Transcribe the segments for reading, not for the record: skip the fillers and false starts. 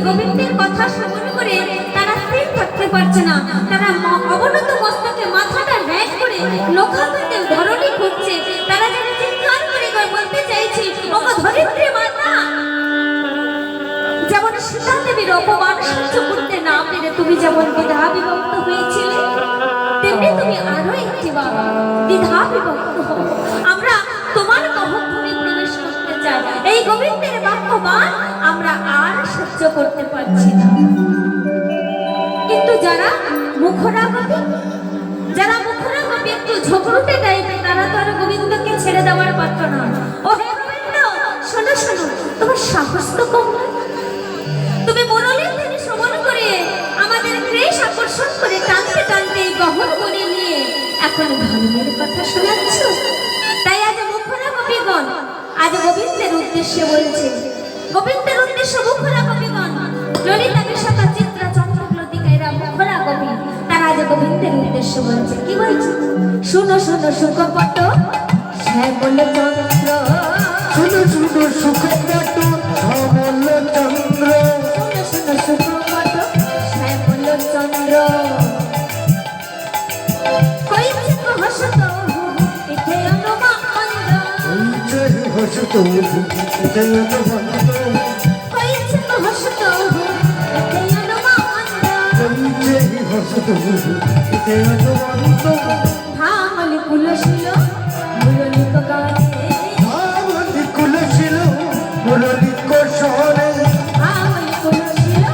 গোবিন্দের কথা শ্রবণ করে তারা স্থির থাকতে পারছে না। তারা অবনত মস্তকে মাথাটা ন্যাট করে লোকাকাতে ধরণী খুঁজছে। তারা যেন চিৎকার করে বলতে চাইছে, ওগো ধরিত্রী মাতা, যেমন সীতা দেবীর অপমান সহ্য করতে না পেরে তুমি যেমন দ্বিধা বিভক্ত হয়েছিলে, তেমনি তুমি আরো একটি বাবা দ্বিধা বিভক্ত হও। আমরা তোমার গহ্বরে প্রবেশ করতে চাই। এই গোবিন্দের বাক্যবাণ আমরা আর সহ্য করতে পারছি না। কিন্তু যারা মুখরাগবী একটু ঝগড়ুটে টাইপের, তারা তো আর গোবিন্দকে ছেড়ে দেওয়ার পাত্র না। ও হে গোবিন্দ, শোনো শোনো, তোমার সাহস তো কম নয়। তুমি মুরলীর ধ্বনি শ্রবণ করে আমাদের ক্রেশ আকর্ষণ করে টানতে টানতে এই গহন বনে নিয়ে এখন ধর্মের কথা শোনাচ্ছ। তাই আজ মুখরা কবিগণ আজ গোবিন্দের উদ্দেশ্যে বলছে, গোবিন্দের উদ্দেশ্যে মুখরা কবিগণ, ললিতা বিশাখা চিত্রা চন্দ্রলতিকা এরা মুখরা কবি, তারা আজ গোবিন্দের উদ্দেশ্যে বলছে। কি বলছে? শুনো শুনো সুখপট শ্যামল চন্দ্র, শুনো শুনো সুখপট শ্যামল চন্দ্র, শুনো শুনো সুখপট শ্যামল চন্দ্র, কইছে হসত ইতে অনুমানন্দ, কইছে হসত ইতে অনুমানন্দ, কইছে হসত ইতে অনুমানন্দ, কইছে হসত ইতে অনুমানন্দ, ভামলি কুলশীল মুরলিক গানে, ভামলি কুলশীল মুরলিক স্বরে, ভামলি কুলশীল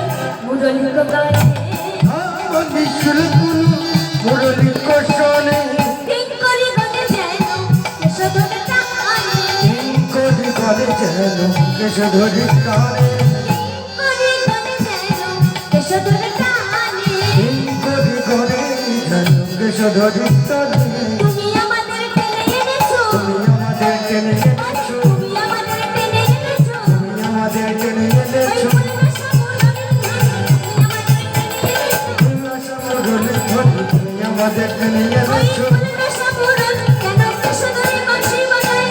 মুরলিক গানে, ভামলি কুলশীল মুরলিক স্বরে, ঠিক করি গনে যেন কেশধরে টানে, করি গলে যেন কেশধরে টানে, করি গনে যেন কেশধরে টানে, করি গলে যেন কেশধরে টানে। তুমি আমাদের টেনে এনেছো, তুমি আমাদের টেনে এনেছো, তুমি আমাদের টেনে এনেছো, তুমি আমাদের টেনে ওই এনেছো, ফুলবাসা মুরলির ধানে তুমি আমাদের টেনে এনেছো, তুমি আমাদের টেনে ওই এনেছো, ফুলবাসা মুরল কেন কেশধরে বাঁশি বাজায়,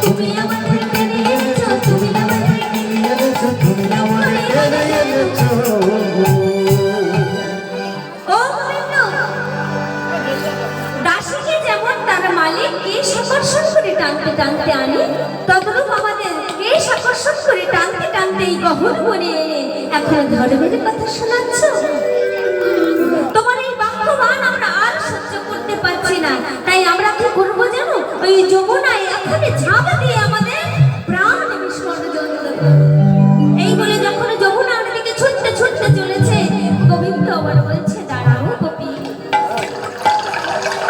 তুমি আমাদের টেনে এনেছো, তুমি আমাদের টেনে এনেছো, তুমি আমাদের টেনে এনেছো। ও গোবিন্দ, দাসীকে যেমন তার মালিক কেশ আকর্ষণ করে টানতে টানতে আনে, তদ্রূপ আমাদের কেশ আকর্ষণ করে টানতে টানতে এই গহন বনে এনে এখন ধর্মের কথা শোনাচ্ছ। তোমার এই বাক্যবাণ আমরা আর সহ্য করতে পারছি না। তাই আমরা কি করবো জানো? ওই যমুনায় এখনই ঝাঁপ দিয়ে আমাদের প্রাণ বিসর্জন দেব। এই বলে যখন যমুনার দিকে ছুটতে ছুটতে চলেছে, গোবিন্দ আবার বলছে, দাঁড়াও গোপী,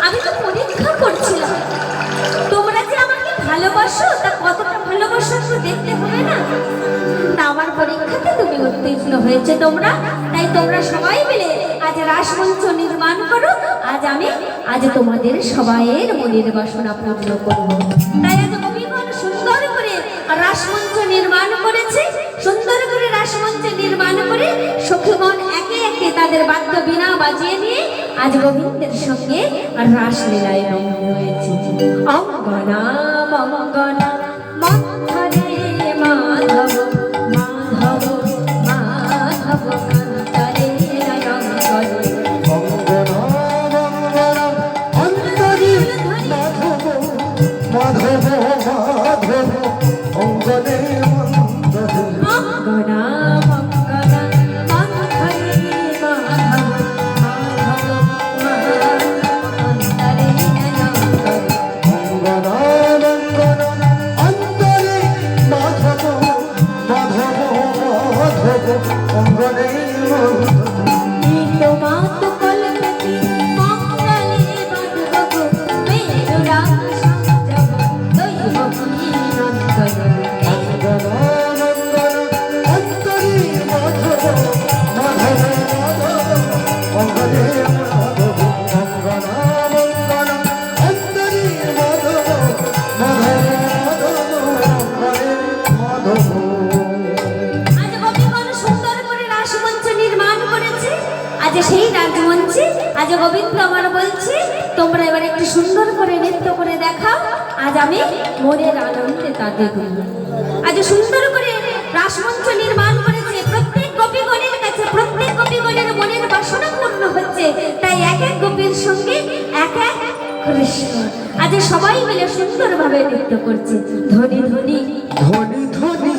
আমি তো পরীক্ষা করছিলাম, তোমরা যে আমাকে ভালোবাসো, তা কতটা ভালোবাসো তো দেখতে হবে না? তা আমার পরীক্ষাতে তুমি উত্তীর্ণ হয়েছে তোমরা, তাই তোমরা সবাই মিলে আজ রাসমঞ্চ নির্মাণ করো। আজ তোমাদের সবাইয়ের মনের বাসনা পূর্ণ করবো। তাই আজ কবিগণ সুন্দর করে রাসমঞ্চ নির্মাণ করেছে। সুন্দর করে রাসমঞ্চ নির্মাণ করে সখীগণ একে একে তাদের বাদ্য বীণা বাজিয়ে নিয়ে আজ গোবিন্দের সঙ্গে রাসলীলায় রমণ হয়েছে। অঙ্গনা মঙ্গনা মন্থরে মাধব মাধব মাধব কান্তরে রঙ্গনে, অঙ্গনা মঙ্গলা অন্তরী মাধব মাধব মাধব অঙ্গনে মন্দরে, অঙ্গনা মঙ্গলা মন্থরে মাধব মাধব মাধব কান্তরে রঙ্গনে, অঙ্গনা মঙ্গলা অন্তরী মাধব মাধব মাধব অঙ্গনে মন্দরে। তোমাত কলকতি মঙ্গলে বাধব মেরুরাগ সংযম দৈবকী নন্দন, আজ সেই রাজমঞ্চে আজ গোবিন্দ আমার বলছে তোমরা এবার একটু সুন্দর করে নৃত্য করে দেখাও। আজ আমি মনের আনন্দে তাদের আজ সুন্দর করে রাসমঞ্চ নির্মাণ করেছে। প্রত্যেক গোপীগণের কাছে প্রত্যেক গোপীগণের মনের বাসনা পূর্ণ হচ্ছে, তাই এক এক গোপীর সঙ্গে এক এক কৃষ্ণ আজ সবাই মিলে সুন্দরভাবে নৃত্য করছে। ধ্বনি ধ্বনি ধ্বনি ধ্বনি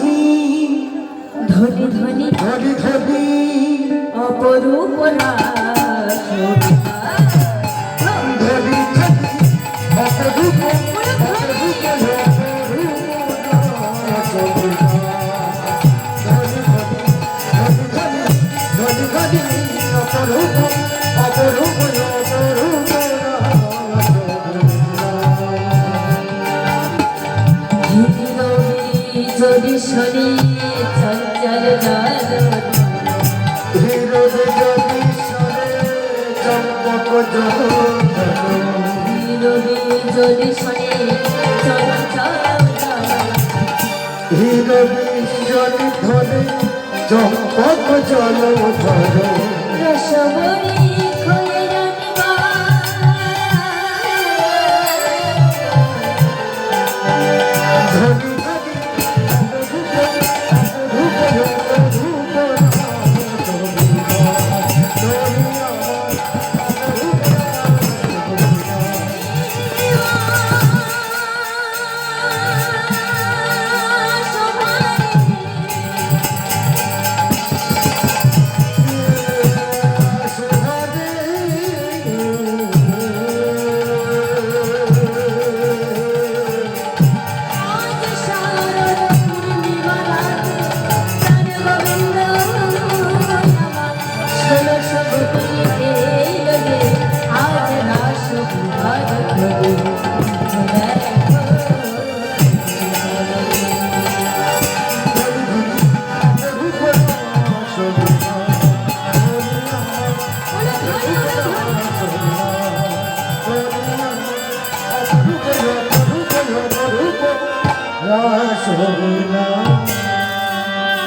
ধ্বনি ধ্বনি ধ্বনি ধ্বনি অপরূপ রাস ধ্বনি ধ্বনি অপরূপ যদি শনি চঞ্চল যদি শনি ধরে চম্পক জল ধর রসবরী খয়ে জানিবা ধ্বনি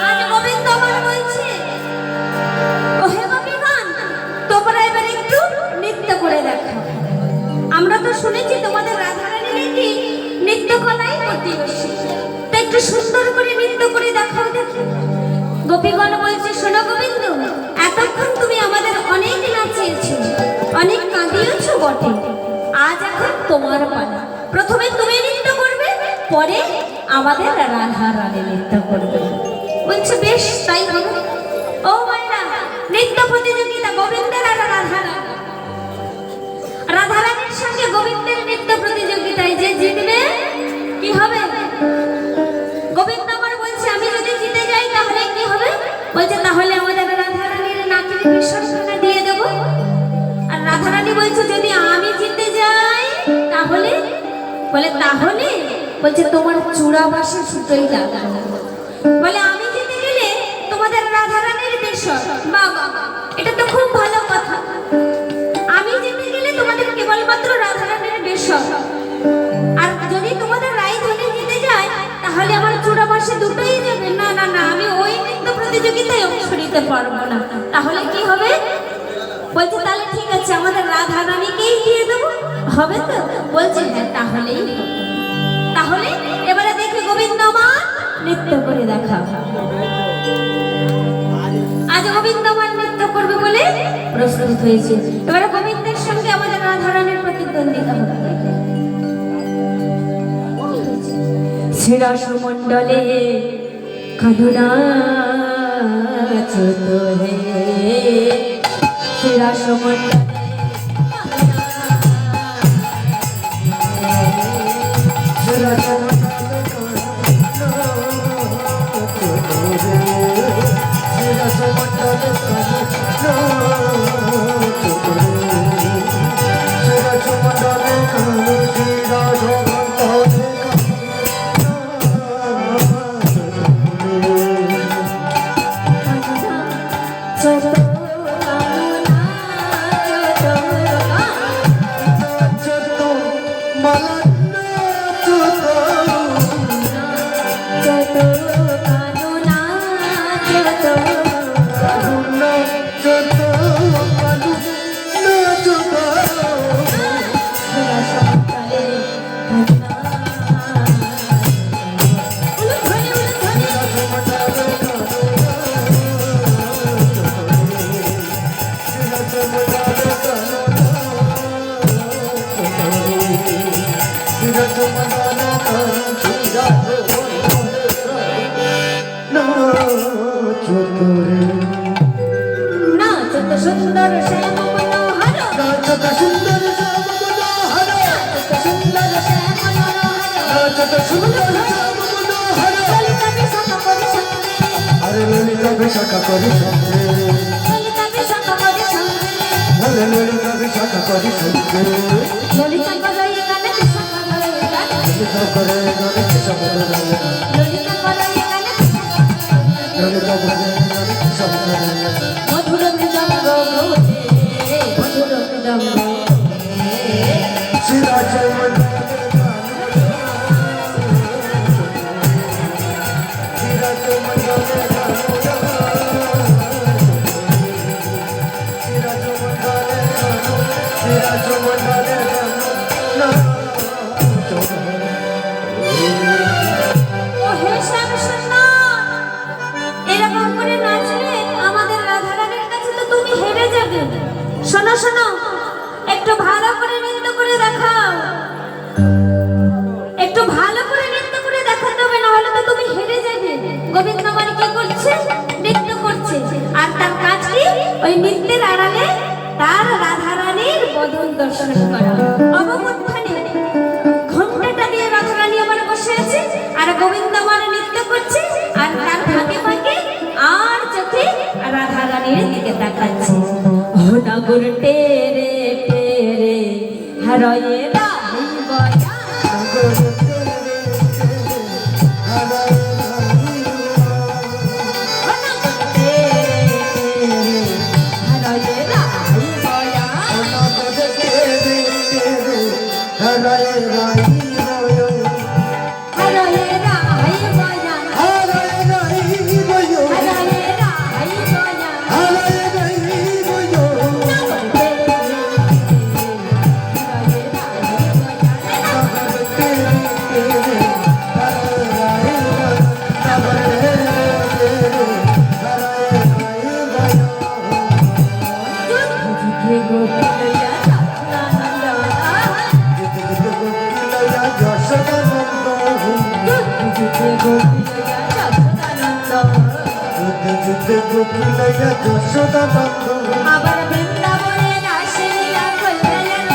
আজ গোবিন্দ আমার বলছে ওহে গোপীগণ তোমরা এবার একটু নৃত্য করে দেখো। আমরা তো শুনেছি তোমাদের রাধারানী নাকি নৃত্য কলাই প্রতিবেশী, তা একটু সুন্দর করে নৃত্য করে দেখাও দেখি। গোপীগণ বলছে শোনো গোবিন্দ, এতক্ষণ তুমি আমাদের অনেক নাচিয়েছো, অনেক কাঁদিয়েছো বটে, আজ এখন তোমার পালা। প্রথমে তুমি নৃত্য করবে, পরে আমাদের রাধা রানী নৃত্য করবে। বলছে বেশ তাই হবে। ও মায়েরা, নৃত্য প্রতিযোগিতা গোবিন্দের আর রাধারানীর সঙ্গে গোবিন্দের নৃত্য প্রতিযোগিতায় যে জিতবে কি হবে? গোবিন্দ আমার বলছে আমি যদি জিতে যাই তাহলে কি হবে? বলছে তাহলে আমাদের রাধারানীর নাকের বিসর্জনা দিয়ে দেব। আর রাধারানী বলছে যদি আমি জিতে যাই তাহলে, বলে তাহলে বলছে তোমার চূড়া বাসে সুতোই লাগাবো। বলে আমি জিতে গেলে তোমাদের রাধারানীর বেশর। বাবা, এটা তো খুব ভালো কথা। আমি জিতে গেলে তোমাদের কেবলমাত্র রাধারানীর বেশর, আর যদি তোমাদের রায়ধনী জিতে যায় তাহলে আমার চূড়া বাসে দুটোই যাবে। না না না, আমি ওই নৃত্য প্রতিযোগিতায় অংশ নিতে পারবো না। তাহলে কি হবে? বলছে তাহলে ঠিক আছে, আমাদের রাধারানীকেই দিয়ে দেবো, হবে তো? বলছে হ্যাঁ তাহলেই হবে। তাহলে এবারে দেখি গোবিন্দ আমার নৃত্য করে দেখা। আজ গোবিন্দ আমার নৃত্য করবে বলে প্রস্তুত হয়েছে। এবারে গোবিন্দের সঙ্গে আমাদের রাধারানীর প্রতিদ্বন্দ্বিতা হবে। শ্রীরাস মণ্ডলে কাঁদুনা ছোট হে, শ্রীরাস মণ্ডলে Jatuh করে নাচ তো সুন্দর শ্যাম মনোহর, নাচত সুন্দর শ্যাম মনোহর, নাচ সুন্দর শ্যাম মনোহর, নাচত সুন্দর শ্যাম মনোহর। ললিতা বিশাখা করে সঙ্গে, আরে ললিতা বিশাখা করে সঙ্গে, ললিতা বিশাখা করে সঙ্গে, বলে ললিতা বিশাখা করে সঙ্গে। ললিতা করে গানে বিশাখা করে গানে, ললিতা করে গানে কিসব করে গানে, ললিতা করে গানে বিশাখা করে গানে। ললিতা করে গানে কিসব করে গানে। মধুর মৃদঙ্গ বোঝে, মধুর মৃদঙ্গ বোঝে। সিরাজ মন্ডলে সিরাজ মন্ডলে সিরাজ মন্ডলে সিরাজ মন্ডলে ও হে শ্যামসুন্দর, এরকম করে নাচলে আমাদের রাধারানীর কাছে তো তুমি হেরে যাবে। শোনো শোনো, একটু ভালো করে নৃত্য করে দেখাও, একটু ভালো করে নৃত্য করে দেখাতে হবে, না হলে তো তুমি হেরে যাবে। গোবিন্দ মানে কি করছে? নৃত্য করছে, আর তার কাজ কি? ওই নৃত্যের আড়ালে তার রাধারানীর বদন দর্শন করা। অবমুখানে ঘণ্টাটা দিয়ে রাধারানী আমার বসে আছে, আর গোবিন্দ মানে নৃত্য করছে, আর তার ফাঁকে ফাঁকে আর চোখে রাধারানীর দিকে তাকাচ্ছে। ও নগর টেরে টেরে হরয়ে রাই বয়া, ও নগর টেরে টেরে হরয়ে রাই বয়া, হরয়ে রাই বয়া, হরয়ে রাই বয়া। নগর টেরে হরয়ে রাই বয়া। যুদ্ধে গোপিয়া সত্যানন্দ, যুদ্ধে গোপিয়া সত্যানন্দ, আবার বৃন্দাবনে রাসলীলা করলেন।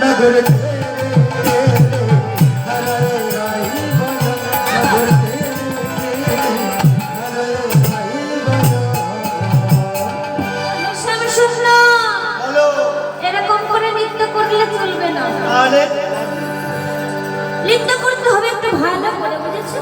নগর শ্যামসুন্দর, এরকম করে নৃত্য করলে চলবে না। নৃত্য করতে হবে একটু ভালো করে, বুঝেছো?